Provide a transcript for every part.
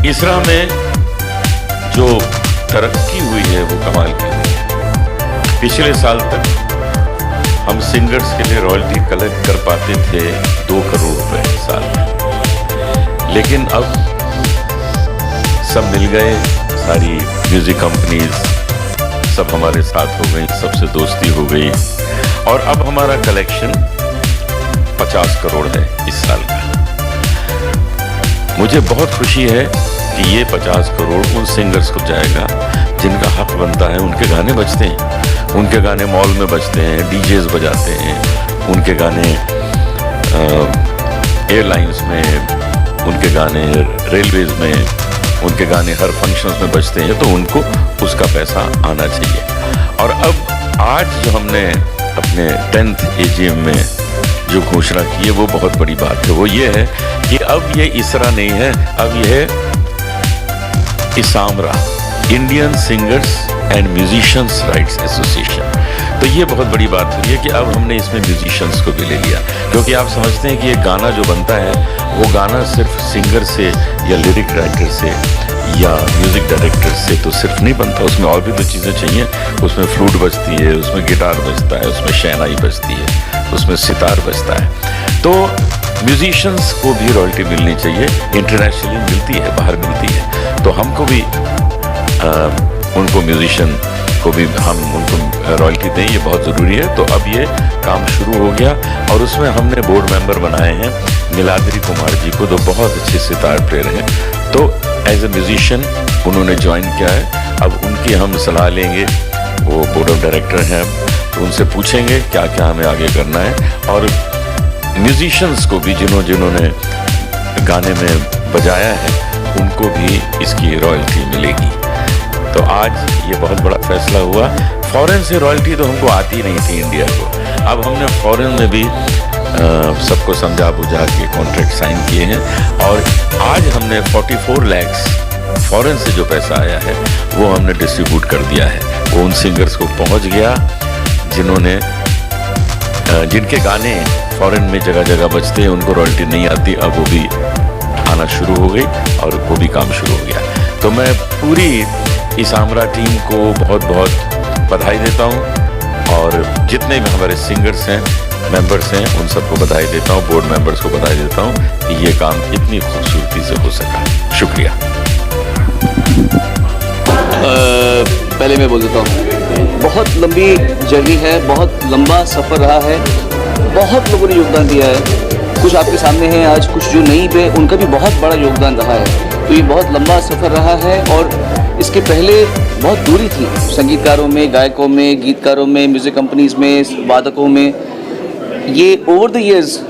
इसरा में जो तरक्की हुई है वो कमाल की हुई है। पिछले साल तक हम सिंगर्स के लिए रॉयल्टी कलेक्ट कर पाते थे 2 करोड़ रुपए साल में, लेकिन अब सब मिल गए, सारी म्यूजिक कंपनीज सब हमारे साथ हो गई, सबसे दोस्ती हो गई और अब हमारा कलेक्शन 50 करोड़ है इस साल का। मुझे बहुत खुशी है कि ये 50 करोड़ उन सिंगर्स को जाएगा जिनका हक बनता है। उनके गाने बजते हैं, उनके गाने मॉल में बजते हैं, डीजेस बजाते हैं, उनके गाने एयरलाइंस में, उनके गाने रेलवेज में, उनके गाने हर फंक्शंस में बजते हैं, तो उनको उसका पैसा आना चाहिए। और अब आज जो हमने अपने 10th AGM में जो घोषणा की है वो बहुत बड़ी बात है। वो ये है कि अब ये इसरा नहीं है, अब ये है ISAMRA, Indian singers and musicians rights association. तो ये बहुत बड़ी बात हुई है कि अब हमने इसमें म्यूजिशियंस को भी ले लिया, क्योंकि आप समझते हैं कि ये गाना जो बनता है वो गाना सिर्फ सिंगर से या लिरिक राइटर से या म्यूजिक डायरेक्टर से तो सिर्फ नहीं बनता, उसमें और भी तो चीज़ें चाहिए। उसमें फ्लूट बजती है, उसमें गिटार बजता है, उसमें शहनाई बजती है, उसमें सितार बजता है। तो म्यूजिशियंस को भी रॉयल्टी मिलनी चाहिए, इंटरनेशनली मिलती है, बाहर मिलती है, तो हमको भी उनको म्यूजिशियन को भी हम उनको रॉयल्टी दें, ये बहुत ज़रूरी है। तो अब ये काम शुरू हो गया और उसमें हमने बोर्ड मेंबर बनाए हैं नीलाद्री कुमार जी को, जो बहुत अच्छे सितार प्लेयर हैं। तो एज ए म्यूजिशियन उन्होंने ज्वाइन किया है। अब उनकी हम सलाह लेंगे, वो बोर्ड ऑफ डायरेक्टर हैं, तो उनसे पूछेंगे क्या क्या हमें आगे करना है। और म्यूजिशियंस को भी जिन्होंने गाने में बजाया है उनको भी इसकी रॉयल्टी मिलेगी। तो आज ये बहुत बड़ा फैसला हुआ। फॉरेन से रॉयल्टी तो हमको आती नहीं थी इंडिया को, अब हमने फॉरेन में भी सबको समझा बुझा के कॉन्ट्रैक्ट साइन किए हैं और आज हमने 44 लाख फॉरेन से जो पैसा आया है वो हमने डिस्ट्रीब्यूट कर दिया है। वो उन सिंगर्स को पहुंच गया जिनके गाने फॉरेन में जगह जगह बजते हैं, उनको रॉयल्टी नहीं आती, अब वो भी आना शुरू हो गई और वो भी काम शुरू हो गया। तो मैं पूरी इसामरा टीम को बहुत बहुत बधाई देता हूँ और जितने भी हमारे सिंगर्स हैं, मेंबर्स हैं, उन सबको बधाई देता हूँ, बोर्ड मेंबर्स को बधाई देता हूँ कि ये काम इतनी खूबसूरती से हो सका। शुक्रिया। पहले मैं बोल देता हूँ, बहुत लंबी जर्नी है, बहुत लंबा सफ़र रहा है, बहुत लोगों ने योगदान दिया है। कुछ आपके सामने हैं आज, कुछ जो नहीं पे, उनका भी बहुत बड़ा योगदान रहा है। तो ये बहुत लंबा सफ़र रहा है और इसके पहले बहुत दूरी थी संगीतकारों में, गायकों में, गीतकारों में, म्यूज़िक कंपनीज में, वादकों में। ये ओवर द ईयर्स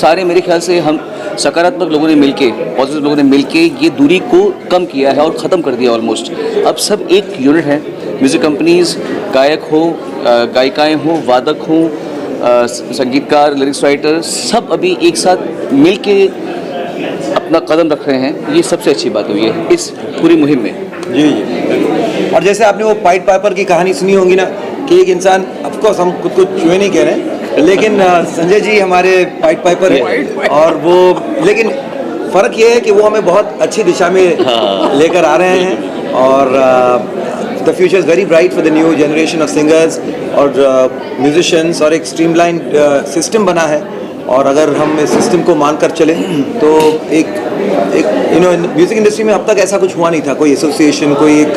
सारे मेरे ख्याल से हम सकारात्मक लोगों ने मिलके, पॉजिटिव लोगों ने मिलके ये दूरी को कम किया है और ख़त्म कर दिया ऑलमोस्ट। अब सब एक यूनिट है, म्यूज़िक कंपनीज, गायक हो, गायिकाएँ हों, वादक हों, संगीतकार, लिरिक्स राइटर, सब अभी एक साथ मिल के अपना कदम रख रहे हैं। ये सबसे अच्छी बात हुई है इस पूरी मुहिम में। जी। और जैसे आपने वो पाइट पाइपर की कहानी सुनी होगी ना, कि एक इंसान, ऑफकोर्स हम खुद को चूहे नहीं कह रहे, लेकिन संजय जी हमारे पाइट पाइपर है और वो, लेकिन फ़र्क ये है कि वो हमें बहुत अच्छी दिशा में लेकर आ रहे हैं और the future is very bright for the new generation of singers और म्यूजिशियंस। और एक स्ट्रीमलाइन सिस्टम बना है और अगर हम इस सिस्टम को मानकर चले तो एक म्यूज़िक इंडस्ट्री में अब तक ऐसा कुछ हुआ नहीं था, कोई एसोसिएशन, कोई एक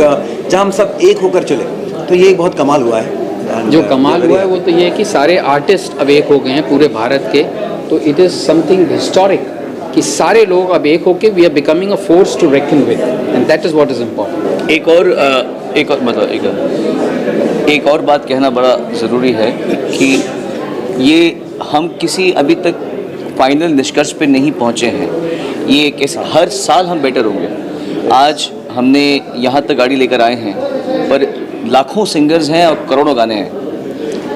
जहाँ हम सब एक होकर चले, तो ये एक बहुत कमाल हुआ है। जो कमाल हुआ है वो तो ये है कि सारे आर्टिस्ट अब एक हो गए हैं पूरे भारत के, तो इट इज़ समथिंग हिस्टोरिक कि सारे लोग अब एक होके we are becoming a force to reckon with, and that is what is important. एक और बात कहना बड़ा ज़रूरी है कि ये हम किसी अभी तक फाइनल निष्कर्ष पे नहीं पहुँचे हैं। ये कैसे हर साल हम बेटर होंगे। आज हमने यहाँ तक गाड़ी लेकर आए हैं, पर लाखों सिंगर्स हैं और करोड़ों गाने हैं,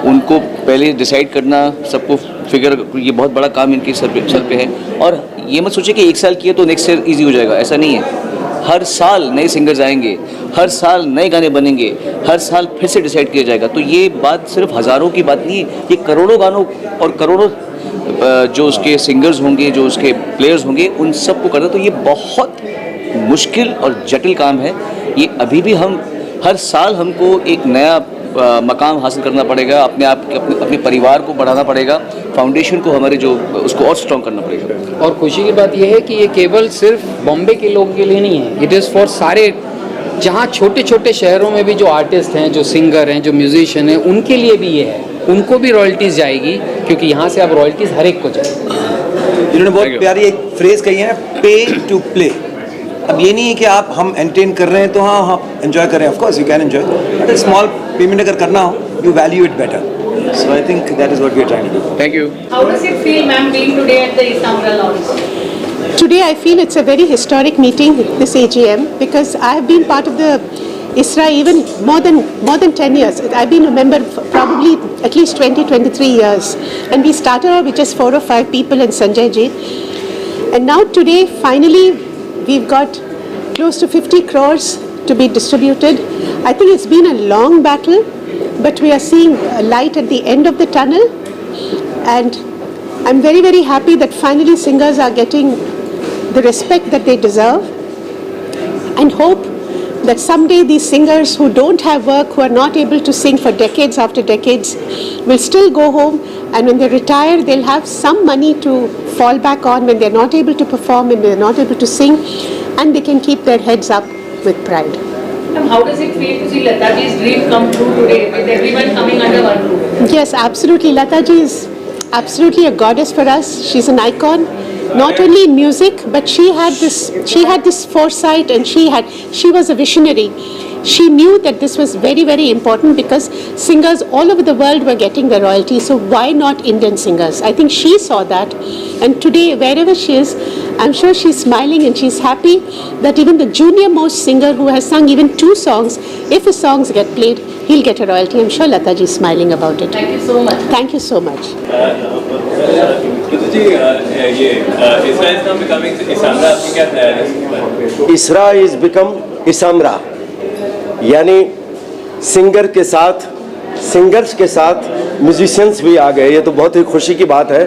उनको पहले डिसाइड करना, सबको फिगर, ये बहुत बड़ा काम इनके सर पे है। और ये मत सोचिए कि एक साल किए तो नेक्स्ट ईयर ईजी हो जाएगा, ऐसा नहीं है। हर साल नए सिंगर्स आएंगे, हर साल नए गाने बनेंगे, हर साल फिर से डिसाइड किया जाएगा। तो ये बात सिर्फ हज़ारों की बात नहीं है, ये करोड़ों गानों और करोड़ों जो उसके सिंगर्स होंगे, जो उसके प्लेयर्स होंगे, उन सब को करना। तो ये बहुत मुश्किल और जटिल काम है। ये अभी भी हम हर साल हमको एक नया मकाम हासिल करना पड़ेगा, अपने आप अपने परिवार को बढ़ाना पड़ेगा, फाउंडेशन को हमारे जो उसको और स्ट्रॉन्ग करना पड़ेगा। और खुशी की बात यह है कि ये केवल सिर्फ बॉम्बे के लोगों के लिए नहीं है, इट इज़ फॉर सारे, जहाँ छोटे छोटे शहरों में भी जो आर्टिस्ट हैं, जो सिंगर हैं, जो म्यूजिशियन हैं, उनके लिए भी ये है, उनको भी रॉयल्टीज़ जाएगी, क्योंकि यहाँ से अब रॉयल्टीज़ हर एक को जाएगी। इन्होंने बहुत प्यारी एक फ्रेज कही है, पे टू प्ले। अब ये नहीं है कि हम एंटरटेन कर रहे हैं तो हाँ एंजॉय करें, of course you can enjoy, but small payment अगर करना हो, you value it better. So I think that is what we are trying to do. Thank you. How does it feel, ma'am, being today at the Isamra launch? Today I feel it's a very historic meeting, this AGM, because I have been part of the ISRA even more than 10 years. I've been a member for probably at least 23 years. And we started off with just 4 or 5 people and Sanjay ji. And now today, finally, we've got close to 50 crores to be distributed. I think it's been a long battle, but we are seeing a light at the end of the tunnel. And I'm very, very happy that finally singers are getting the respect that they deserve, and hope that someday these singers who don't have work, who are not able to sing for decades after decades, will still go home, and when they retire they'll have some money to fall back on when they're not able to perform and they're not able to sing, and they can keep their heads up with pride. Ma'am, how does it feel to see Lataji's dream come true today with everyone coming under one roof? Yes, absolutely. Lataji is absolutely a goddess for us. She's an icon, not only in music, but she had this foresight, and she was a visionary. She knew that this was very, very important, because singers all over the world were getting the royalty, so why not Indian singers? I think she saw that, and today wherever she is, I'm sure she's smiling and she's happy that even the junior most singer who has sung even 2 songs, if his songs get played, he'll get a royalty. I'm sure Lataji is smiling about it. Thank you so much. Thank you so much. ISRA is become Isamra, यानी singer के साथ, singers के साथ musicians भी आ गए। ये तो बहुत ही खुशी की बात है।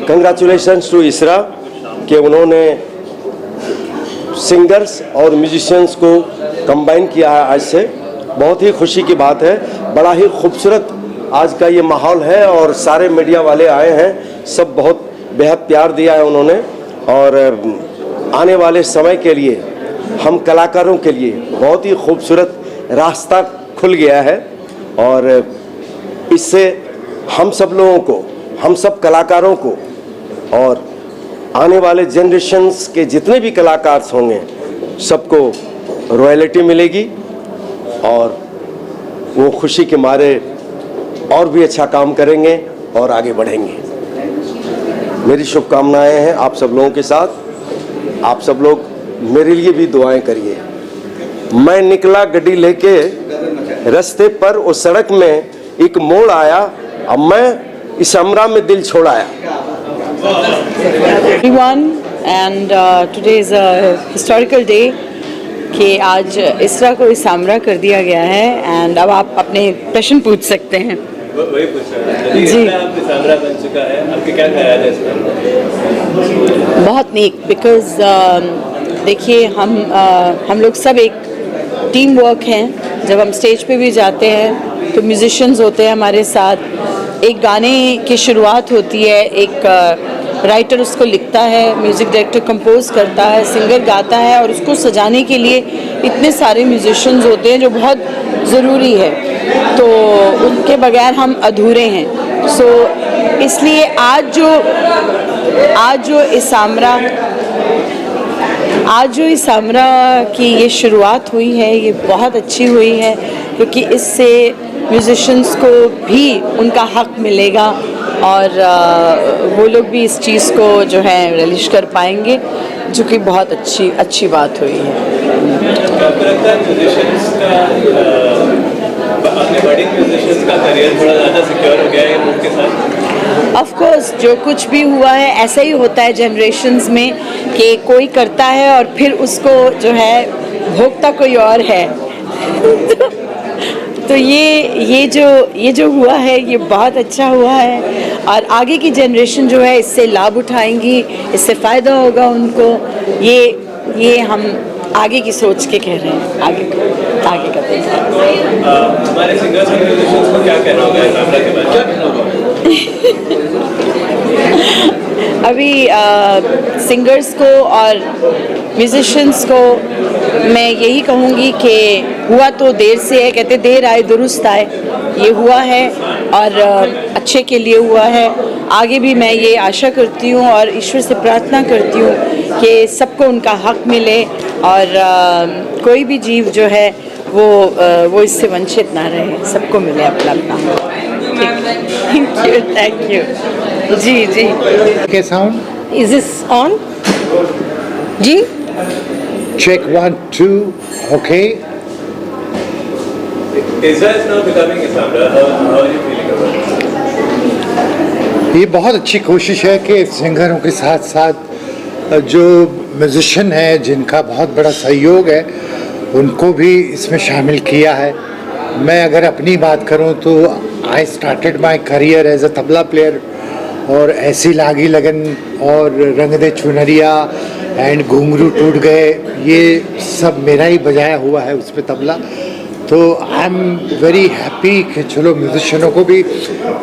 कंग्रेचुलेशंस टू ISRA कि उन्होंने सिंगर्स और म्यूजिशियंस को कंबाइन किया है आज से। बहुत ही खुशी की बात है। बड़ा ही खूबसूरत आज का ये माहौल है, और सारे मीडिया वाले आए हैं, सब बहुत बेहद प्यार दिया है उन्होंने। और आने वाले समय के लिए हम कलाकारों के लिए बहुत ही खूबसूरत रास्ता खुल गया है, और इससे हम सब लोगों को, हम सब कलाकारों को, और आने वाले जनरेशन्स के जितने भी कलाकार होंगे सबको रॉयल्टी मिलेगी, और वो खुशी के मारे और भी अच्छा काम करेंगे और आगे बढ़ेंगे। मेरी शुभकामनाएं हैं आप सब लोगों के साथ। आप सब लोग मेरे लिए भी दुआएं करिए। मैं निकला गड्डी लेके रास्ते पर, उस सड़क में एक मोड़ आया, अब मैं इसामरा में दिल छोड़ाया। Everyone, and today is a historical day कि आज ISRA को इसामरा कर दिया गया है। एंड अब आप अपने प्रश्न पूछ सकते हैं। वही पूछ रहा हूं जी, अब इसामरा बन चुका है, आपके क्या ख्याल है इस पर? बहुत नेक, बिकॉज देखिए हम लोग सब एक टीम वर्क हैं। जब हम स्टेज पे भी जाते हैं तो म्यूजिशियंस होते हैं हमारे साथ। एक गाने की शुरुआत होती है, एक राइटर उसको लिखता है, म्यूज़िक डायरेक्टर कंपोज करता है, सिंगर गाता है, और उसको सजाने के लिए इतने सारे म्यूजिशियंस होते हैं जो बहुत ज़रूरी है, तो उनके बगैर हम अधूरे हैं। सो इसलिए आज जो इसामरा की ये शुरुआत हुई है, ये बहुत अच्छी हुई है, क्योंकि इससे म्यूजिशियंस को भी उनका हक मिलेगा, और वो लोग भी इस चीज़ को जो है रिलीज कर पाएंगे, जो कि बहुत अच्छी बात हुई है। आपको लगता है म्यूजिशियंस का, अपने बड़े म्यूजिशियंस का करियर थोड़ा ज़्यादा सिक्योर हो गया है मूव के साथ? ऑफ कोर्स, जो कुछ भी हुआ है ऐसा ही होता है जनरेशन्स में, कि कोई करता है और फिर उसको जो है भोगता कोई और है। तो ये जो हुआ है ये बहुत अच्छा हुआ है, और आगे की जनरेशन जो है इससे लाभ उठाएंगी, इससे फ़ायदा होगा उनको। ये हम आगे की सोच के कह रहे हैं, आगे का देख रहे हैं। हमारे सिंगर्स और म्यूजिशियंस को क्या कहना होगा इसामरा के बारे में? अभी सिंगर्स को और म्यूजिशियंस को मैं यही कहूँगी कि हुआ तो देर से है, कहते देर आए दुरुस्त आए, ये हुआ है और अच्छे के लिए हुआ है। आगे भी मैं ये आशा करती हूँ और ईश्वर से प्रार्थना करती हूँ कि सबको उनका हक मिले और कोई भी जीव जो है वो इससे वंचित ना रहे, सबको मिले अपना अपना। Thank you ji ji. के sound is this on ji? Check 1 2 okay. Israel is now becoming Isamra. How are you feeling about it? ये बहुत अच्छी कोशिश है कि सिंगरों के साथ साथ जो म्यूजिशियन हैं जिनका बहुत बड़ा सहयोग है उनको भी इसमें शामिल किया है। मैं अगर अपनी बात करूं तो I started my career as a tabla player और ऐसी लागी लगन और रंग दे चुनरिया एंड घुंघरू टूट गए, ये सब मेरा ही बजाया हुआ है उसमें तबला। तो आई एम वेरी हैप्पी कि चलो म्यूजिशियनों को भी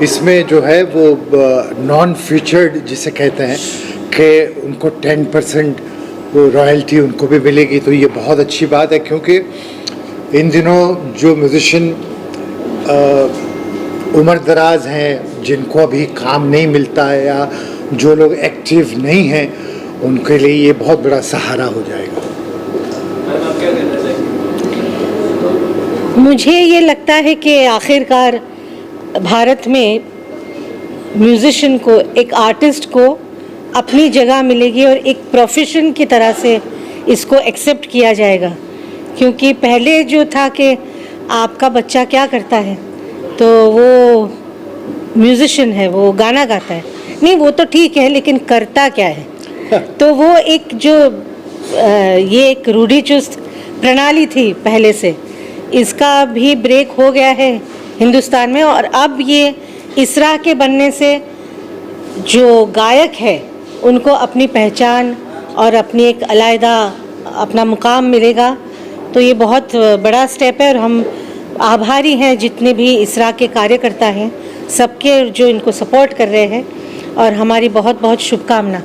इसमें जो है वो नॉन फीचर्ड जिसे कहते हैं कि उनको 10% वो रॉयल्टी उनको भी मिलेगी। तो ये बहुत अच्छी बात है क्योंकि इन दिनों जो म्यूजिशियन उम्र दराज हैं, जिनको अभी काम नहीं मिलता है या जो लोग एक्टिव नहीं हैं, उनके लिए ये बहुत बड़ा सहारा हो जाएगा। मुझे ये लगता है कि आखिरकार भारत में म्यूज़िशियन को, एक आर्टिस्ट को अपनी जगह मिलेगी और एक प्रोफेशन की तरह से इसको एक्सेप्ट किया जाएगा। क्योंकि पहले जो था कि आपका बच्चा क्या करता है तो वो म्यूज़िशियन है, वो गाना गाता है, नहीं वो तो ठीक है लेकिन करता क्या है। तो वो एक जो ये एक रूढ़िचुस्त प्रणाली थी पहले से, इसका भी ब्रेक हो गया है हिंदुस्तान में। और अब ये इसरा के बनने से जो गायक है उनको अपनी पहचान और अपनी एक अलग अपना मुकाम मिलेगा। तो ये बहुत बड़ा स्टेप है और हम आभारी हैं जितने भी इसरा के कार्यकर्ता हैं, सबके जो इनको सपोर्ट कर रहे हैं, और हमारी बहुत बहुत शुभकामना।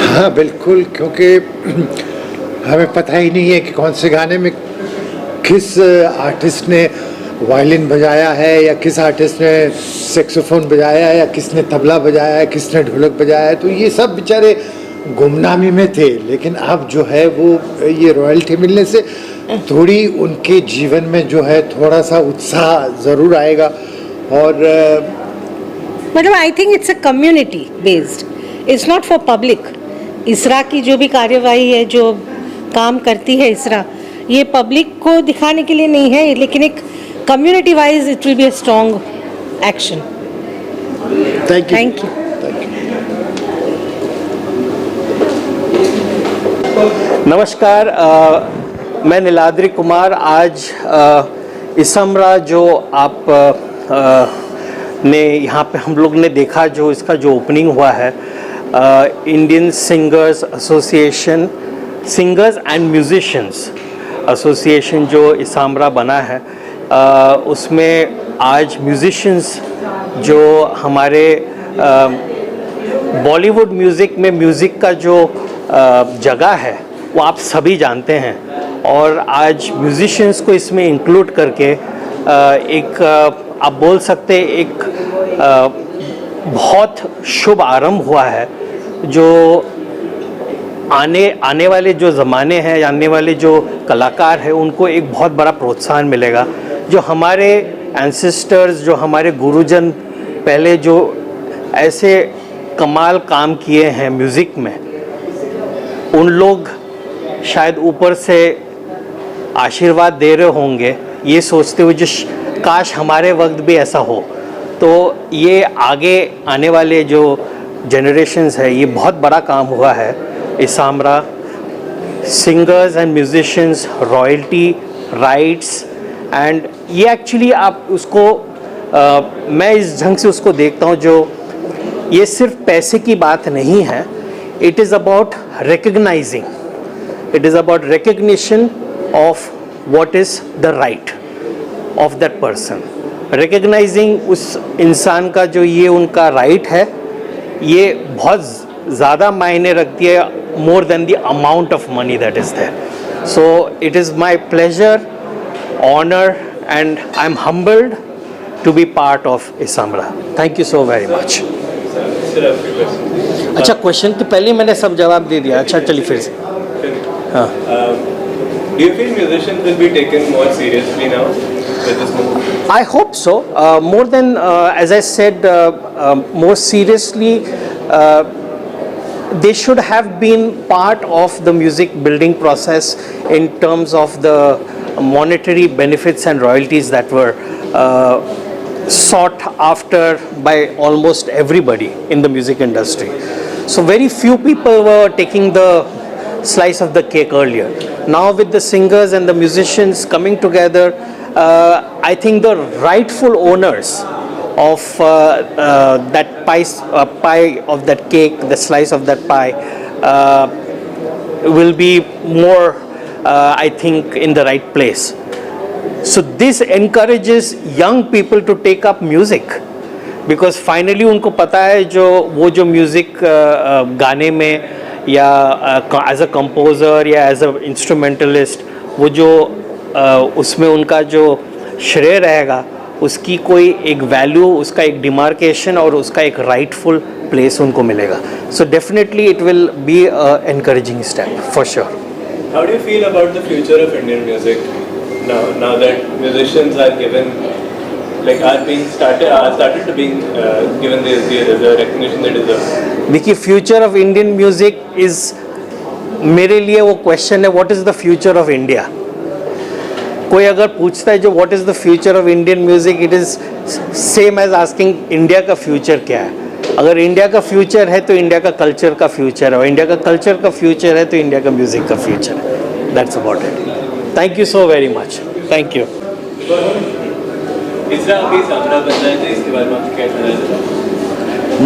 हाँ बिल्कुल, क्योंकि हमें पता ही नहीं है कि कौन से गाने में किस आर्टिस्ट ने वायलिन बजाया है या किस आर्टिस्ट ने सैक्सोफोन बजाया है या किसने तबला बजाया है, किसने ढोलक बजाया है। तो ये सब बेचारे गुमनामी में थे, लेकिन अब जो है वो ये रॉयल्टी मिलने से थोड़ी उनके जीवन में जो है थोड़ा सा उत्साह ज़रूर आएगा। और मतलब आई think it's a community based, it's not for public. इसरा की जो भी कार्यवाही है, जो काम करती है इसरा, ये पब्लिक को दिखाने के लिए नहीं है, लेकिन एक community wise it will be a strong action. Thank you. Thank you. नमस्कार, मैं नीलाद्रि कुमार। आज इसमरा जो आप ने यहाँ पे हम लोग ने देखा, जो इसका जो ओपनिंग हुआ है, Indian singers association, singers and musicians association जो इसमरा बना है, उसमें आज म्यूजिशियंस जो हमारे बॉलीवुड म्यूज़िक में म्यूज़िक का जो जगह है वो आप सभी जानते हैं, और आज म्यूजिशियंस को इसमें इंक्लूड करके एक आप बोल सकते एक बहुत शुभ आरंभ हुआ है। जो आने वाले जो ज़माने हैं, आने वाले जो कलाकार हैं, उनको एक बहुत बड़ा प्रोत्साहन मिलेगा। जो हमारे एंसेस्टर्स, जो हमारे गुरुजन पहले जो ऐसे कमाल काम किए हैं म्यूज़िक में, उन लोग शायद ऊपर से आशीर्वाद दे रहे होंगे, ये सोचते हुए जो काश हमारे वक्त भी ऐसा हो। तो ये आगे आने वाले जो जनरेशन्स है, ये बहुत बड़ा काम हुआ है ISAMRA. Singers and musicians, royalty, rights, and ये एक्चुअली आप उसको मैं इस ढंग से उसको देखता हूँ, जो ये सिर्फ पैसे की बात नहीं है, it is about recognising, it is about recognition of what is the right of that person, recognizing उस इंसान का जो ये उनका right है, ये बहुत ज़्यादा मायने रखती है, more than the amount of money that is there. So it is my pleasure, honor and I'm humbled to be part of Isamra. Thank you so very much. अच्छा, क्वेश्चन तो पहले मैंने सब जवाब दे दिया. अच्छा चलिए फिर से. हाँ. Do you feel musicians will be taken more seriously now with this movie? I hope so. More than, as I said, more seriously, they should have been part of the music building process in terms of the monetary benefits and royalties that were sought after by almost everybody in the music industry. So very few people were taking the slice of the cake earlier. Now with the singers and the musicians coming together, I think the rightful owners of that pie of that cake, the slice of that pie, will be more, I think, in the right place. So this encourages young people to take up music, because finally उनको पता है वो जो music गाने में या as a composer या as a instrumentalist, वो जो उसमें उनका जो श्रेय रहेगा, उसकी कोई एक वैल्यू, उसका एक डिमार्केशन और उसका एक राइटफुल प्लेस उनको मिलेगा. So definitely it will be a encouraging step for sure. How do you feel about the future of Indian music now that musicians are given, like are started to being given the recognition they deserve? देखिए, future of Indian music is, मेरे लिए वो question है, what is the future of India. कोई अगर पूछता है जो what is the future of Indian music, it is same as asking India का फ्यूचर क्या है. अगर इंडिया का फ्यूचर है तो इंडिया का कल्चर का फ्यूचर है, और इंडिया का कल्चर का फ्यूचर है तो इंडिया का म्यूज़िक का फ्यूचर है. That's about it. Thank you so very much. Thank you.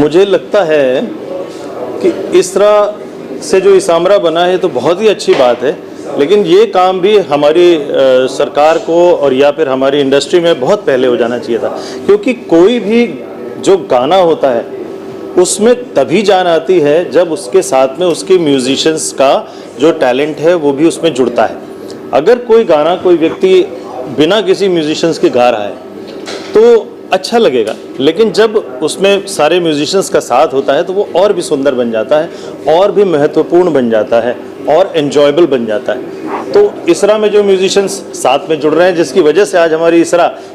मुझे लगता है कि इस तरह से जो इसामरा बना है तो बहुत ही अच्छी बात है, लेकिन ये काम भी हमारी सरकार को और या फिर हमारी इंडस्ट्री में बहुत पहले हो जाना चाहिए था. क्योंकि कोई भी जो गाना होता है उसमें तभी जान आती है जब उसके साथ में उसके म्यूजिशियंस का जो टैलेंट है वो भी उसमें जुड़ता है. अगर कोई गाना कोई व्यक्ति बिना किसी म्यूजिशियंस के गा रहा है तो अच्छा लगेगा, लेकिन जब उसमें सारे म्यूजिशियंस का साथ होता है तो वो और भी सुंदर बन जाता है, और भी महत्वपूर्ण बन जाता है, और एन्जॉयबल बन जाता है. तो इसरा में जो म्यूजिशियंस साथ में जुड़ रहे हैं, जिसकी वजह से आज हमारी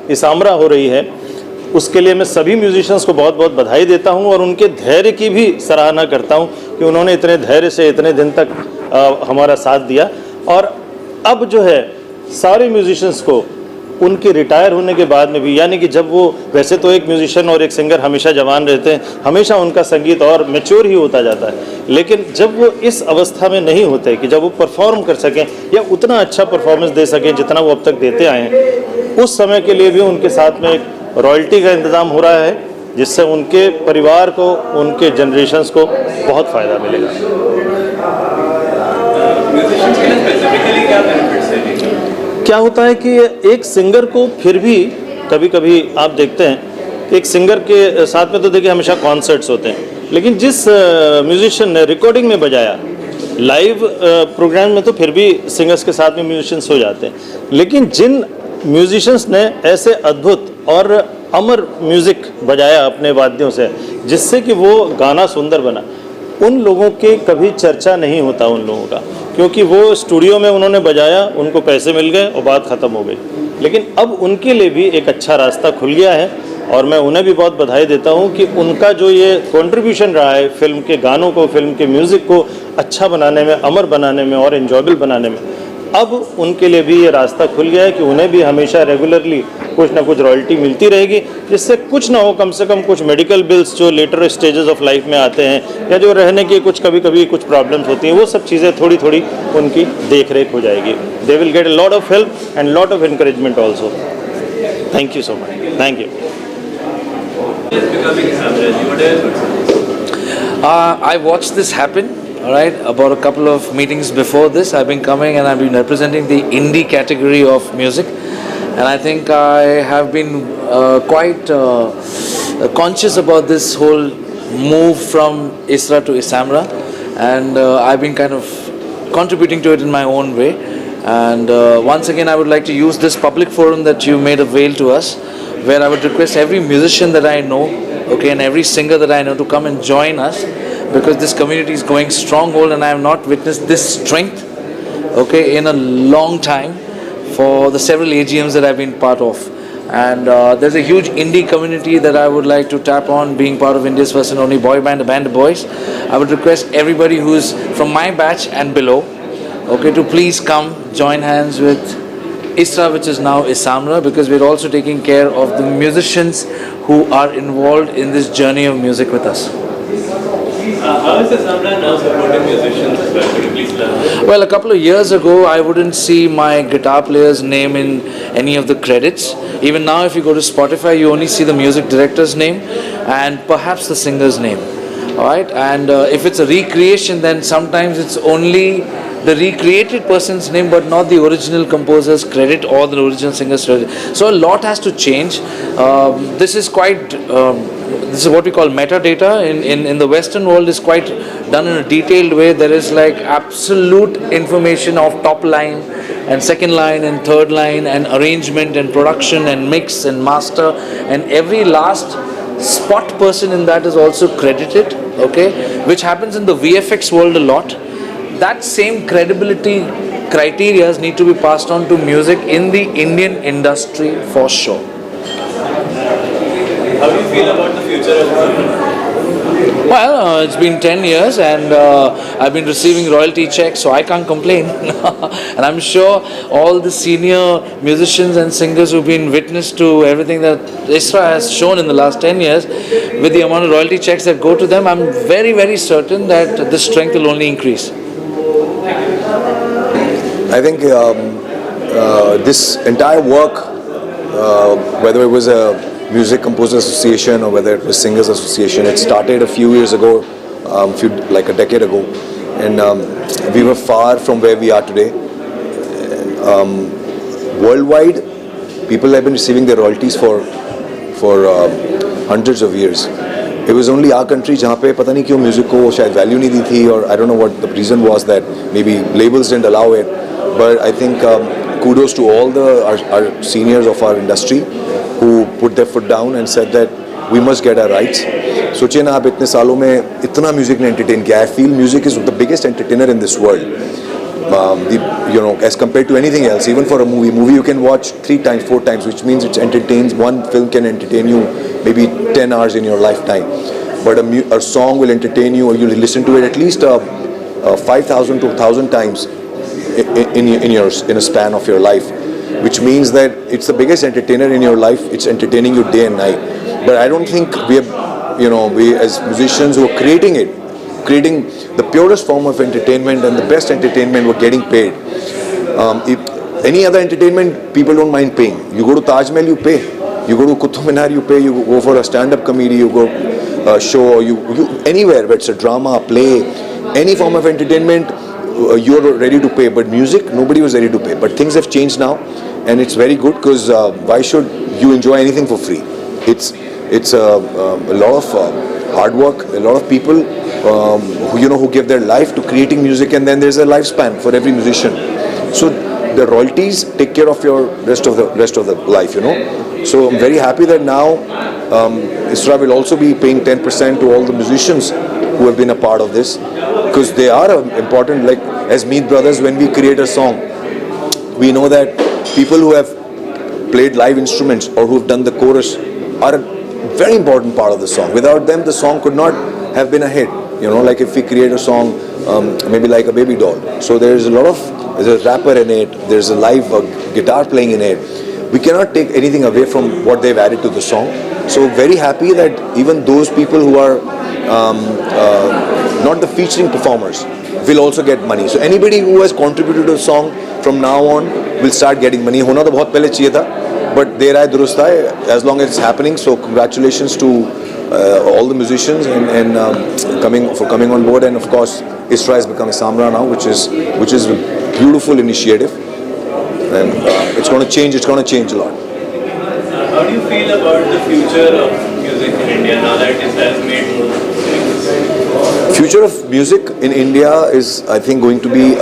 इसामरा हो रही है, उसके लिए मैं सभी म्यूजिशियंस को बहुत बहुत बधाई देता हूं और उनके धैर्य की भी सराहना करता हूं कि उन्होंने इतने धैर्य से इतने दिन तक हमारा साथ दिया. और अब जो है सारे म्यूजिशियंस को उनके रिटायर होने के बाद में भी, यानी कि जब वो, वैसे तो एक म्यूजिशियन और एक सिंगर हमेशा जवान रहते हैं, हमेशा उनका संगीत और मैच्योर ही होता जाता है, लेकिन जब वो इस अवस्था में नहीं होते कि जब वो परफॉर्म कर सकें या उतना अच्छा परफॉर्मेंस दे सकें जितना वो अब तक देते आए हैं, उस समय के लिए भी उनके साथ में एक रॉयल्टी का इंतज़ाम हो रहा है, जिससे उनके परिवार को, उनके जनरेशन्स को बहुत फ़ायदा मिलेगा. क्या होता है कि एक सिंगर को फिर भी कभी कभी आप देखते हैं कि एक सिंगर के साथ में तो देखिए हमेशा कॉन्सर्ट्स होते हैं, लेकिन जिस म्यूजिशियन ने रिकॉर्डिंग में बजाया, लाइव प्रोग्राम में तो फिर भी सिंगर्स के साथ में म्यूजिशियंस हो जाते हैं, लेकिन जिन म्यूजिशियंस ने ऐसे अद्भुत और अमर म्यूज़िक बजाया अपने वाद्यों से, जिससे कि वो गाना सुंदर बना, उन लोगों के कभी चर्चा नहीं होता उन लोगों का, क्योंकि वो स्टूडियो में उन्होंने बजाया, उनको पैसे मिल गए और बात ख़त्म हो गई. लेकिन अब उनके लिए भी एक अच्छा रास्ता खुल गया है और मैं उन्हें भी बहुत बधाई देता हूं कि उनका जो ये कंट्रीब्यूशन रहा है फिल्म के गानों को, फिल्म के म्यूज़िक को अच्छा बनाने में, अमर बनाने में और एन्जॉयबल बनाने में, अब उनके लिए भी ये रास्ता खुल गया है कि उन्हें भी हमेशा रेगुलरली कुछ ना कुछ रॉयल्टी मिलती रहेगी, जिससे कुछ ना हो, कम से कम कुछ मेडिकल बिल्स जो लेटर स्टेजेस ऑफ लाइफ में आते हैं या जो रहने की कुछ कभी कभी कुछ प्रॉब्लम्स होती हैं, वो सब चीज़ें थोड़ी थोड़ी उनकी देख रेख हो जाएगी. They will get a lot of help and lot of encouragement also. Thank you so much. Thank you. I watched this happen. All right, about a couple of meetings before this, I've been coming and I've been representing the indie category of music, and I think I have been quite conscious about this whole move from ISRA to ISAMRA, and I've been kind of contributing to it in my own way. And once again, I would like to use this public forum that you made avail to us, where I would request every musician that I know, okay, and every singer that I know to come and join us, because this community is going stronghold and I have not witnessed this strength, okay, in a long time for the several AGMs that I've been part of. And there's a huge indie community that I would like to tap on, being part of India's first and only boy band, a band of boys. I would request everybody who's from my batch and below, okay, to please come join hands with ISRA, which is now ISAMRA, because we're also taking care of the musicians who are involved in this journey of music with us. How is ISAMRA now supporting musicians as well? Could you please learn? Well, a couple of years ago, I wouldn't see my guitar player's name in any of the credits. Even now, if you go to Spotify, you only see the music director's name and perhaps the singer's name. All right, and if it's a recreation, then sometimes it's only the recreated person's name, but not the original composer's credit or the original singer's credit. So a lot has to change. This is quite. This is what we call metadata. In the Western world, is quite done in a detailed way. There is like absolute information of top line and second line and third line and arrangement and production and mix and master, and every last spot person in that is also credited, okay, which happens in the VFX world a lot. That same credibility criteria need to be passed on to music in the Indian industry for sure. How do you feel about the future of ISAMRA? Well, it's been 10 years and I've been receiving royalty checks, so I can't complain. And I'm sure all the senior musicians and singers who've been witness to everything that ISRA has shown in the last 10 years, with the amount of royalty checks that go to them, I'm very, very certain that the strength will only increase. I think this entire work, whether it was a Music Composers Association or whether it was Singers Association, it started a few years ago, like a decade ago, and we were far from where we are today. Worldwide, people have been receiving their royalties for hundreds of years. It was only our country जहाँ पे पता नहीं क्यों music को शायद value नहीं दी थी, और I don't know what the reason was, that maybe labels didn't allow it. But I think kudos to all our seniors of our industry who put their foot down and said that we must get our rights. सोचिए ना, आप इतने सालों में इतना music ने entertain किया. I feel music is the biggest entertainer in this world. As compared to anything else, even for a movie you can watch 3 times, 4 times, which means it entertains. One film can entertain you maybe 10 hours in your lifetime, but a song will entertain you, or you'll listen to it at least 5,000 to 1,000 times in a span of your life, which means that it's the biggest entertainer in your life. It's entertaining you day and night. But I don't think we as musicians who are creating the purest form of entertainment and the best entertainment, were getting paid. If any other entertainment, people don't mind paying. You go to Taj Mahal, you pay. You go to Qutub Minar, you pay. You go for a stand-up comedy, you go show, or you anywhere where it's a drama, a play, any form of entertainment, you're ready to pay. But music, nobody was ready to pay. But things have changed now, and it's very good, because why should you enjoy anything for free? It's a lot of hard work, a lot of people who give their life to creating music, and then there's a lifespan for every musician. So the royalties take care of your rest of the life, So I'm very happy that now ISRA will also be paying 10% to all the musicians who have been a part of this, because they are important. Like as Meet Brothers, when we create a song, we know that people who have played live instruments or who have done the chorus are a very important part of the song. Without them, the song could not have been a hit. Like if we create a song, maybe like a baby doll. So there's a rapper in it, there's a live guitar playing in it. We cannot take anything away from what they've added to the song. So very happy that even those people who are not the featuring performers will also get money. So anybody who has contributed to a song from now on will start getting money. होना तो बहुत पहले चाहिए था, but देर आए दुरुस्त आए, as long as it's happening. So congratulations to all the musicians and coming on board, and of course ISRA has become Isamra now, which is a beautiful initiative, and it's going to change a lot. How do you feel about the future of music in India now that it has made more? Future of music in India is, I think, going to be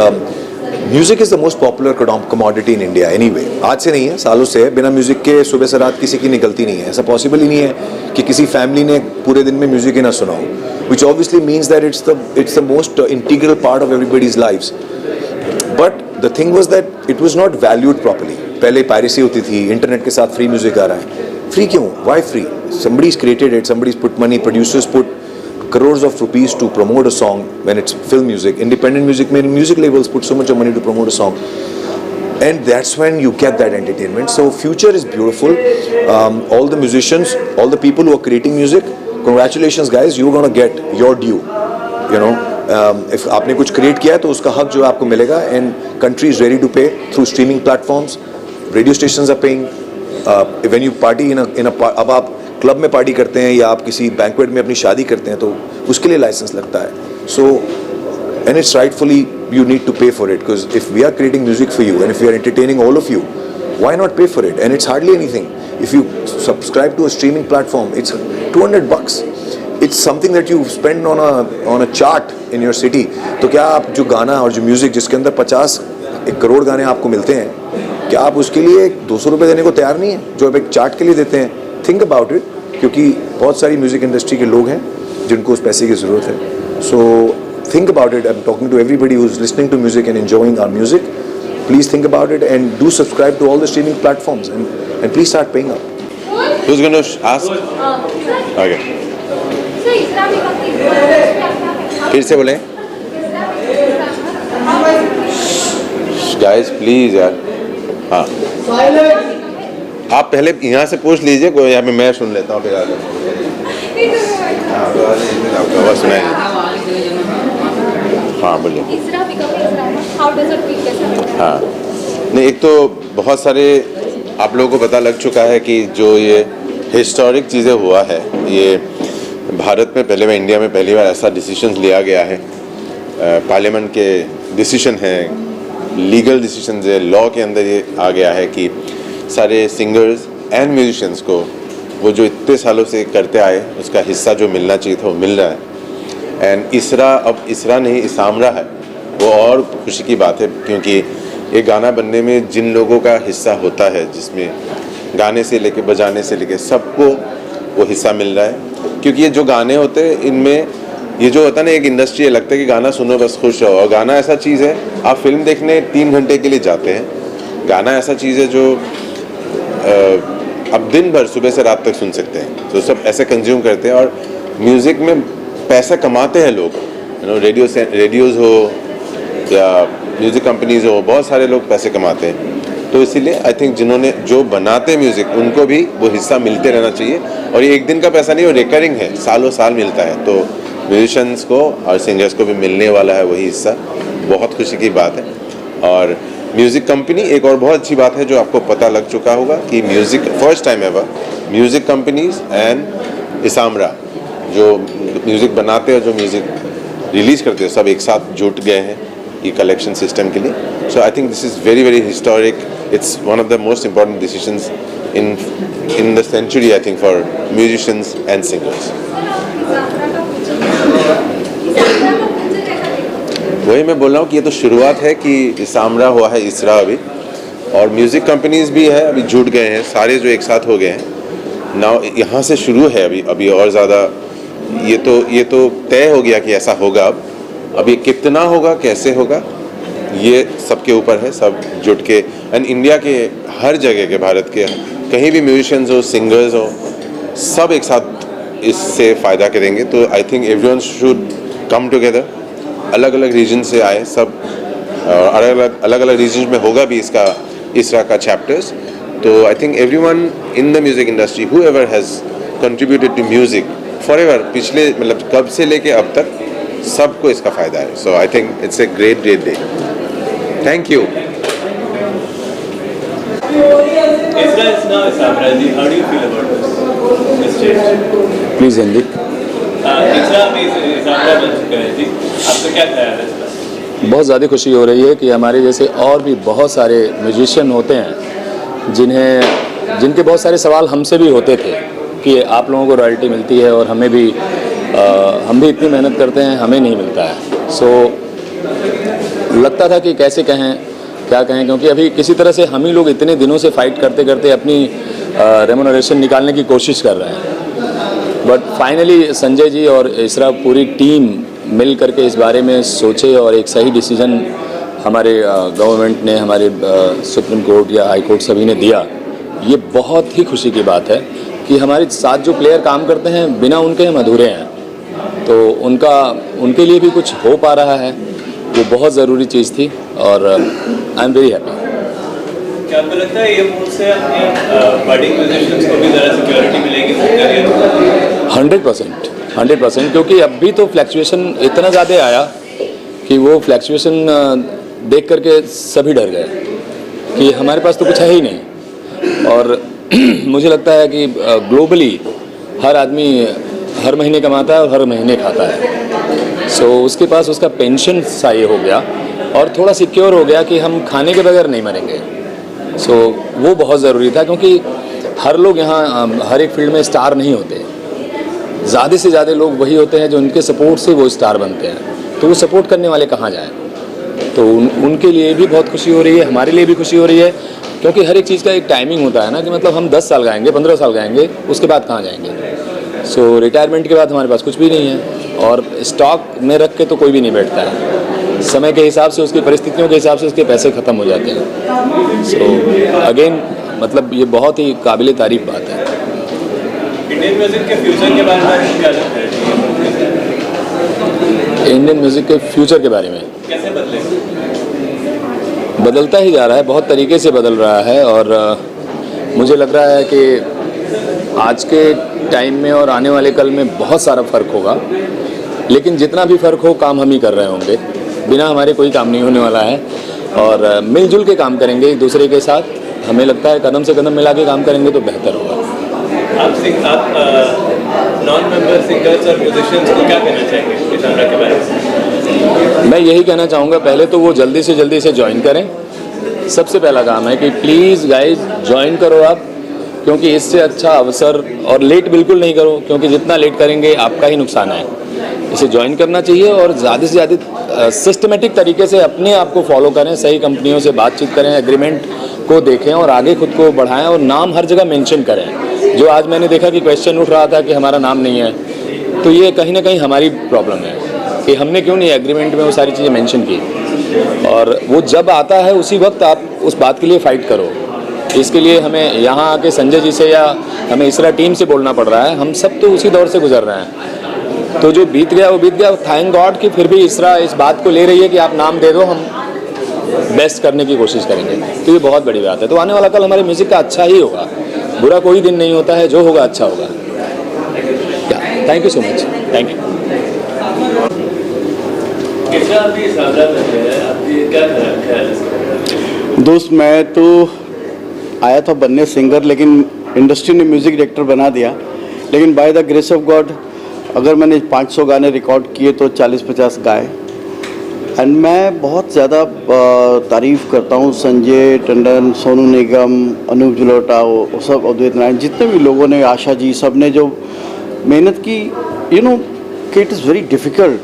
music is the most popular commodity in India anyway. आज से नहीं है, सालों से है. बिना music के सुबह से रात किसी की निकलती नहीं है. ऐसा पॉसिबल ही नहीं है कि किसी फैमिली ने पूरे दिन में म्यूज़िक ही ना सुना हो, which obviously means that it's the most integral part of everybody's lives. But the thing was that it was not valued properly. पहले पायरेसी होती थी, इंटरनेट के साथ फ्री म्यूज़िक आ रहा है. फ्री क्यों? Why free? Somebody is created it, somebody is put money, producers put crores of rupees to promote a song when it's film music. Independent music, many music labels put so much of money to promote a song, and that's when you get that entertainment. So future is beautiful. All the musicians, all the people who are creating music, congratulations guys, you're gonna get your due. You know, if आपने कुछ create किया है तो उसका हक जो है आपको मिलेगा, and country is ready to pay through streaming platforms. Radio stations are paying. When you party in a अब आप क्लब में पार्टी करते हैं या आप किसी बैंक्वेट में अपनी शादी करते हैं तो उसके लिए लाइसेंस लगता है. So and it's rightfully you need to pay for it, because if we are creating music for you and if we are entertaining all of you, why not pay for it? And it's hardly anything. If you subscribe to a streaming platform, it's $200. It's something that you spend on a chart in your city. तो क्या आप जो गाना और जो music जिसके अंदर 1 करोड़ गाने आपको मिलते हैं, क्या आप उसके लिए 200 रुपये देने को तैयार नहीं है जो आप एक चार्ट के लिए देते हैं? थिंक अबाउट इट, क्योंकि बहुत सारी म्यूजिक इंडस्ट्री के लोग हैं जिनको उस पैसे की ज़रूरत है. So think about it. I am talking to everybody who is listening to music and enjoying our music. Please think about it and do subscribe to all the streaming platforms and please start paying up. Who's going to ask? Okay. फिर से बोलें. Guys, please यार. हाँ. आप पहले यहाँ से पूछ लीजिए, कोई यहाँ पे मैं सुन लेता हूँ फिर आगे. हाँ, तो आपका आवाज़ सुनाइए. हाँ बोलिए. हाँ नहीं, एक तो बहुत सारे आप लोगों को पता लग चुका है कि जो ये हिस्टोरिक चीज़ें हुआ है, ये भारत में पहले, इंडिया में पहली बार ऐसा डिसीजन लिया गया है. पार्लियामेंट के डिसीजन है, लीगल डिसीजन है, लॉ के अंदर ये आ गया है कि सारे सिंगर्स एंड म्यूजिशियंस को वो जो इतने सालों से करते आए उसका हिस्सा जो मिलना चाहिए था वो मिल रहा है. एंड इसरा, अब इसरा नहीं इसामरा है, वो और खुशी की बात है, क्योंकि ये गाना बनने में जिन लोगों का हिस्सा होता है, जिसमें गाने से लेके बजाने से लेके सबको वो हिस्सा मिल रहा है. क्योंकि ये जो गाने होते हैं इनमें ये जो होता है ना, एक इंडस्ट्री है, लगता है कि गाना सुनो बस खुश रहो. और गाना ऐसा चीज़ है, आप फिल्म देखने 3 घंटे के लिए जाते हैं. गाना ऐसा चीज़ है जो अब दिन भर सुबह से रात तक सुन सकते हैं. तो सब ऐसे कंज्यूम करते हैं और म्यूज़िक में पैसा कमाते हैं लोग. यू नो, रेडियोज़ हो या म्यूज़िक कंपनीज हो, बहुत सारे लोग पैसे कमाते हैं. तो इसीलिए आई थिंक जिन्होंने जो बनाते हैं म्यूज़िक उनको भी वो हिस्सा मिलते रहना चाहिए. और ये एक दिन का पैसा नहीं, वो रिकरिंग है, सालों साल मिलता है. तो म्यूजिशंस को और सिंगर्स को भी मिलने वाला है वही हिस्सा. बहुत खुशी की बात है. और म्यूज़िक कंपनी, एक और बहुत अच्छी बात है जो आपको पता लग चुका होगा कि music first time ever music companies and ISAMRA जो म्यूज़िक बनाते हैं, जो म्यूज़िक रिलीज़ करते हैं, सब एक साथ जुट गए हैं ये कलेक्शन सिस्टम के लिए. So I think this is very very historic. It's one of the most important decisions in the century, I think, for musicians and singers. वही मैं बोल रहा हूँ कि ये तो शुरुआत है कि इसामरा हुआ है, इसरा अभी, और म्यूज़िक कंपनीज भी है अभी जुट गए हैं, सारे जो एक साथ हो गए हैं. नाउ यहाँ से शुरू है अभी और ज़्यादा ये तो तय हो गया कि ऐसा होगा. अब ये कितना होगा, कैसे होगा, ये सबके ऊपर है. सब जुट के, एंड इंडिया के हर जगह के, भारत के कहीं भी म्यूजिशियंस हो, सिंगर्स हो, सब एक साथ इससे फ़ायदा करेंगे. तो I think everyone should come together. अलग अलग रीजन से आए सब, और अलग अलग रीजन में होगा भी इसरा का चैप्टर्स. तो I think everyone in the music industry, whoever has contributed to music forever, पिछले मतलब कब से लेके अब तक, सबको इसका फ़ायदा है. So I think it's a great day. Thank you. Isra is now Isamra ji. How do you feel about this? this change? Please Hindi. तीसरा अभी इसामरा बन चुका है जी, आपका क्या ख्याल है इस पर? बहुत ज़्यादा खुशी हो रही है कि हमारे जैसे और भी बहुत सारे म्यूजिशियन होते हैं जिनके बहुत सारे सवाल हमसे भी होते थे कि आप लोगों को रॉयल्टी मिलती है और हमें भी हम भी इतनी मेहनत करते हैं, हमें नहीं मिलता है। सो लगता था कि कैसे कहें, क्या कहें, क्योंकि अभी किसी तरह से हम ही लोग इतने दिनों से फाइट करते करते अपनी रेम्यूनरेशन निकालने की कोशिश कर रहे हैं। बट फाइनली संजय जी और इसरा पूरी टीम मिल करके इस बारे में सोचे और एक सही डिसीजन हमारे गवर्नमेंट ने, हमारे सुप्रीम कोर्ट या हाई कोर्ट सभी ने दिया। ये बहुत ही खुशी की बात है कि हमारे साथ जो प्लेयर काम करते हैं बिना उनके हम अधूरे हैं, तो उनके लिए भी कुछ हो पा रहा है, वो बहुत ज़रूरी चीज़ थी और आई एम वेरी हैप्पी। क्या आपको लगता है ये मूव से अपने बडिंग म्यूजिशियंस को भी ज़रा सिक्योरिटी मिलेगी 100%, क्योंकि अभी तो फ्लैक्चुएशन इतना ज़्यादा आया कि वो फ्लैक्चुएशन देख करके सभी डर गए कि हमारे पास तो कुछ है ही नहीं। और मुझे लगता है कि ग्लोबली हर आदमी हर महीने कमाता है और हर महीने खाता है। सो उसके पास उसका पेंशन सा ये हो गया और थोड़ा सिक्योर हो गया कि हम खाने के बगैर नहीं मरेंगे। सो वो बहुत ज़रूरी था, क्योंकि हर लोग यहाँ हर एक फील्ड में स्टार नहीं होते। ज़्यादा से ज़्यादा लोग वही होते हैं जो उनके सपोर्ट से वो स्टार बनते हैं, तो वो सपोर्ट करने वाले कहाँ जाएँ। तो उनके लिए भी बहुत खुशी हो रही है, हमारे लिए भी खुशी हो रही है, क्योंकि हर एक चीज़ का एक टाइमिंग होता है ना, कि मतलब हम 10 साल गाएंगे, 15 साल गाएंगे, उसके बाद कहाँ जाएंगे। सो रिटायरमेंट के बाद हमारे पास कुछ भी नहीं है और स्टॉक में रख के तो कोई भी नहीं बैठता है। समय के हिसाब से, उसकी परिस्थितियों के हिसाब से उसके पैसे ख़त्म हो जाते हैं। सो अगेन मतलब ये बहुत ही काबिल तारीफ बात है। इंडियन म्यूजिक के फ्यूचर के बारे में क्या लगता है? इंडियन म्यूज़िक के फ्यूचर के बारे में कैसे बदलता ही जा रहा है, बहुत तरीके से बदल रहा है और मुझे लग रहा है कि आज के टाइम में और आने वाले कल में बहुत सारा फ़र्क होगा, लेकिन जितना भी फ़र्क हो काम हम ही कर रहे होंगे, बिना हमारे कोई काम नहीं होने वाला है और मिलजुल के काम करेंगे एक दूसरे के साथ। हमें लगता है कदम से कदम मिला के काम करेंगे तो बेहतर होगा। आप नॉन मेंबर सिंगर्स और म्यूजिशियंस को क्या कहना चाहेंगे इसामरा के बारे में? मैं यही कहना चाहूँगा, पहले तो वो जल्दी से जल्दी इसे ज्वाइन करें। सबसे पहला काम है कि प्लीज़ गाइज ज्वाइन करो आप, क्योंकि इससे अच्छा अवसर, और लेट बिल्कुल नहीं करो, क्योंकि जितना लेट करेंगे आपका ही नुकसान है। इसे ज्वाइन करना चाहिए और ज़्यादा से ज़्यादा सिस्टमेटिक तरीके से अपने आप को फॉलो करें, सही कंपनियों से बातचीत करें, एग्रीमेंट को देखें और आगे खुद को बढ़ाएं और नाम हर जगह मेंशन करें। जो आज मैंने देखा कि क्वेश्चन उठ रहा था कि हमारा नाम नहीं है, तो ये कहीं ना कहीं हमारी प्रॉब्लम है कि हमने क्यों नहीं एग्रीमेंट में वो सारी चीज़ें मेंशन की। और वो जब आता है उसी वक्त आप उस बात के लिए फ़ाइट करो। इसके लिए हमें यहाँ आके संजय जी से या हमें इसरा टीम से बोलना पड़ रहा है। हम सब तो उसी दौर से गुजर रहे हैं, तो जो बीत गया वो बीत गया। थैंक गॉड कि फिर भी इसरा इस बात को ले रही है कि आप नाम दे दो, हम बेस्ट करने की कोशिश करेंगे। तो ये बहुत बड़ी बात है। तो आने वाला कल हमारे म्यूज़िक का अच्छा ही होगा, बुरा कोई दिन नहीं होता है, जो होगा अच्छा होगा। Thank you so much, thank you. दोस्त मैं तो आया था बनने सिंगर, लेकिन इंडस्ट्री ने म्यूज़िक डायरेक्टर बना दिया। लेकिन by the grace of God अगर मैंने 500 गाने रिकॉर्ड किए तो 40-50 गाए। एंड मैं बहुत ज़्यादा तारीफ़ करता हूँ संजय टंडन, सोनू निगम, अनूप जलोटा, वो सब, अद्वैत नारायण, जितने भी लोगों ने, आशा जी, सब ने जो मेहनत की। यू नो कि इट इज़ वेरी डिफ़िकल्ट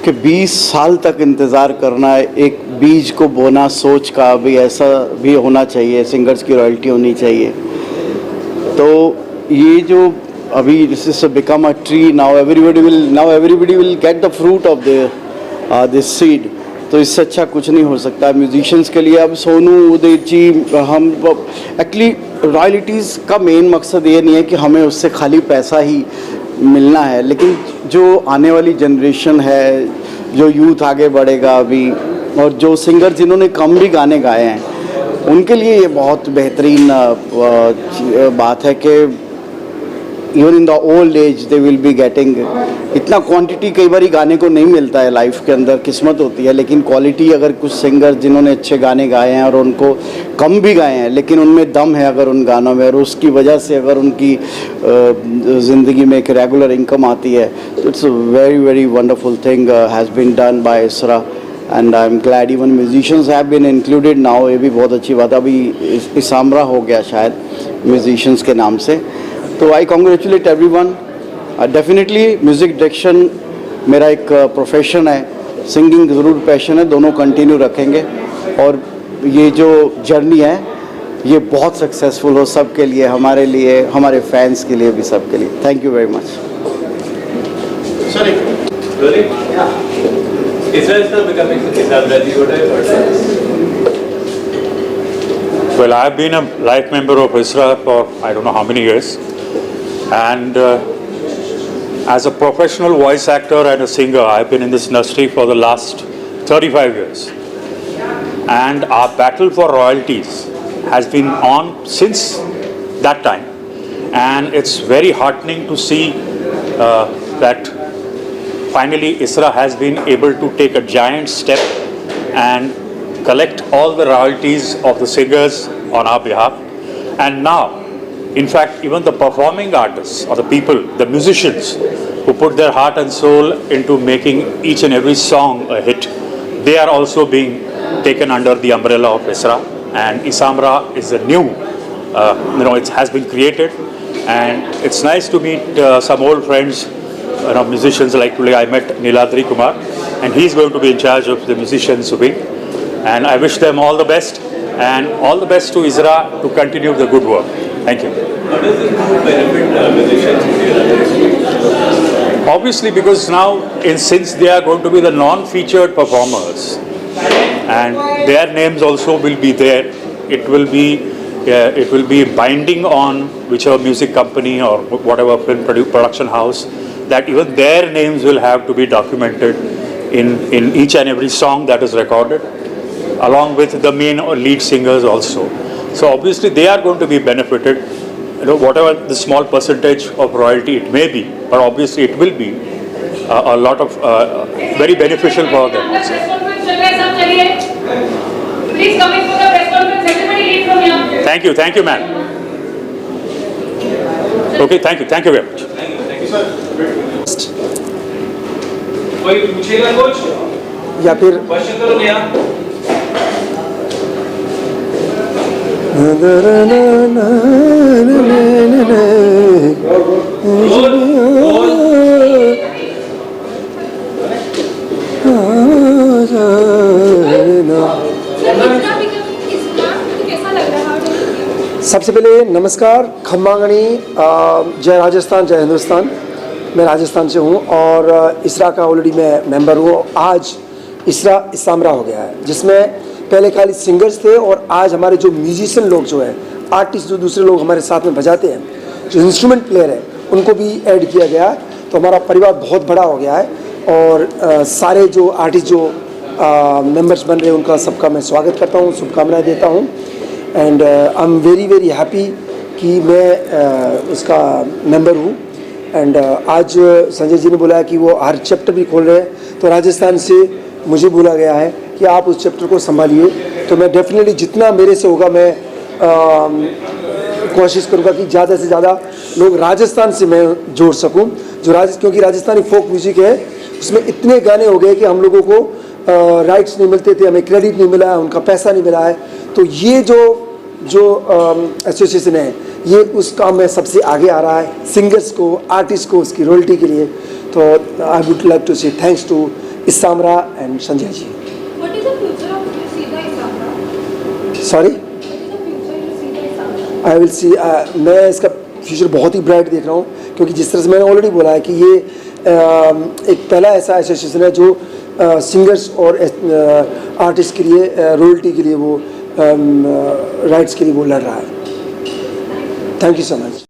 कि 20 साल तक इंतज़ार करना है, एक बीज को बोना, सोच का भी ऐसा भी होना चाहिए, सिंगर्स की रॉयल्टी होनी चाहिए। तो ये जो अभी this is become a tree, now everybody will get the fruit of this seed. तो इससे अच्छा कुछ नहीं हो सकता म्यूजिशियंस के लिए। अब सोनू, उदित जी, हम एक्चुअली रॉयल्टीज़ का मेन मकसद ये नहीं है कि हमें उससे खाली पैसा ही मिलना है, लेकिन जो आने वाली जनरेशन है, जो यूथ आगे बढ़ेगा अभी, और जो सिंगर जिन्होंने कम भी गाने गाए हैं, उनके लिए ये बहुत बेहतरीन बात है कि even in the old age they will be getting, इतना क्वांटिटी कई बार गाने को नहीं मिलता है लाइफ के अंदर, किस्मत होती है, लेकिन क्वालिटी अगर कुछ सिंगर जिन्होंने अच्छे गाने गाए हैं और उनको कम भी गाए हैं लेकिन उनमें दम है अगर उन गानों में, और उसकी वजह से अगर उनकी ज़िंदगी में एक रेगुलर इनकम आती है, तो it's a very very wonderful thing has been done by ISRA, and I am glad even musicians have been included now, ये भी बहुत अच्छी बात है। अभी इसामरा हो गया शायद म्यूजिशियंस के नाम से, तो I congratulate everyone. Definitely music direction मेरा एक प्रोफेशन है, सिंगिंग ज़रूर पैशन है, दोनों कंटिन्यू रखेंगे, और ये जो जर्नी है ये बहुत सक्सेसफुल हो सबके लिए, हमारे लिए, हमारे फैंस के लिए भी, सबके लिए। Thank you very much. Well, I've been a life member of ISRA for I don't know how many years, and as a professional voice actor and a singer, I've been in this industry for the last 35 years, and our battle for royalties has been on since that time, and it's very heartening to see that finally ISRA has been able to take a giant step and collect all the royalties of the singers on our behalf. And now, in fact, even the performing artists or the people, the musicians who put their heart and soul into making each and every song a hit, they are also being taken under the umbrella of ISRA. And Isamra is a new, it has been created, and it's nice to meet some old friends, musicians. Like today I met Niladri Kumar, and he's going to be in charge of the musicians wing. And I wish them all the best, and all the best to ISRA to continue the good work. Thank you. How does this move benefit musicians? Obviously, because now, since they are going to be the non-featured performers, and their names also will be there, it will be binding on whichever music company or whatever film production house, that even their names will have to be documented in each and every song that is recorded, along with the main or lead singers also. So obviously they are going to be benefited, whatever the small percentage of royalty it may be, but obviously it will be a lot of very beneficial for them. Please come in for the press conference. Everybody leave from here. Thank you, ma'am. Okay, thank you very much. Thank you, sir. कोई पूछेगा कुछ या फिर question करो भैया। सबसे पहले नमस्कार, खम्मागणी, जय राजस्थान, जय हिंदुस्तान। मैं राजस्थान से हूँ और इसरा का ऑलरेडी मैं मेंबर हूँ। आज इसरा इसामरा हो गया है, जिसमें पहले खाली सिंगर्स थे और आज हमारे जो म्यूजिशियन लोग जो है, आर्टिस्ट जो दूसरे लोग हमारे साथ में बजाते हैं, जो इंस्ट्रूमेंट प्लेयर है, उनको भी ऐड किया गया है। तो हमारा परिवार बहुत बड़ा हो गया है और सारे जो आर्टिस्ट जो मेंबर्स बन रहे हैं उनका सबका मैं स्वागत करता हूँ, शुभकामनाएं देता हूँ। And I am very very happy कि मैं उसका मेंबर हूँ। एंड आज संजय जी ने बुलाया कि वो हर चैप्टर भी खोल रहे हैं, तो राजस्थान से मुझे बोला गया है कि आप उस चैप्टर को संभालिए। तो मैं डेफिनेटली जितना मेरे से होगा मैं कोशिश करूँगा कि ज़्यादा से ज़्यादा लोग राजस्थान से मैं जोड़ सकूँ। क्योंकि राजस्थानी फोक म्यूज़िक है, उसमें इतने गाने हो गए कि हम लोगों को राइट्स नहीं मिलते थे, हमें क्रेडिट नहीं मिला है, उनका पैसा नहीं मिला है। तो ये जो एसोसिएशन है, ये उस काम में सबसे आगे आ रहा है, सिंगर्स को, आर्टिस्ट को उसकी रॉयल्टी के लिए। तो I would like to say thanks to ISAMRA and Sanjay ji. Sorry, I will see, मैं इसका फ्यूचर बहुत ही ब्राइट देख रहा हूँ, क्योंकि जिस तरह से मैंने ऑलरेडी बोला है कि ये एक पहला ऐसा एसोसिएशन है जो सिंगर्स और आर्टिस्ट के लिए रॉयल्टी के लिए वो राइट्स के लिए वो लड़ रहा है। Thank you so much.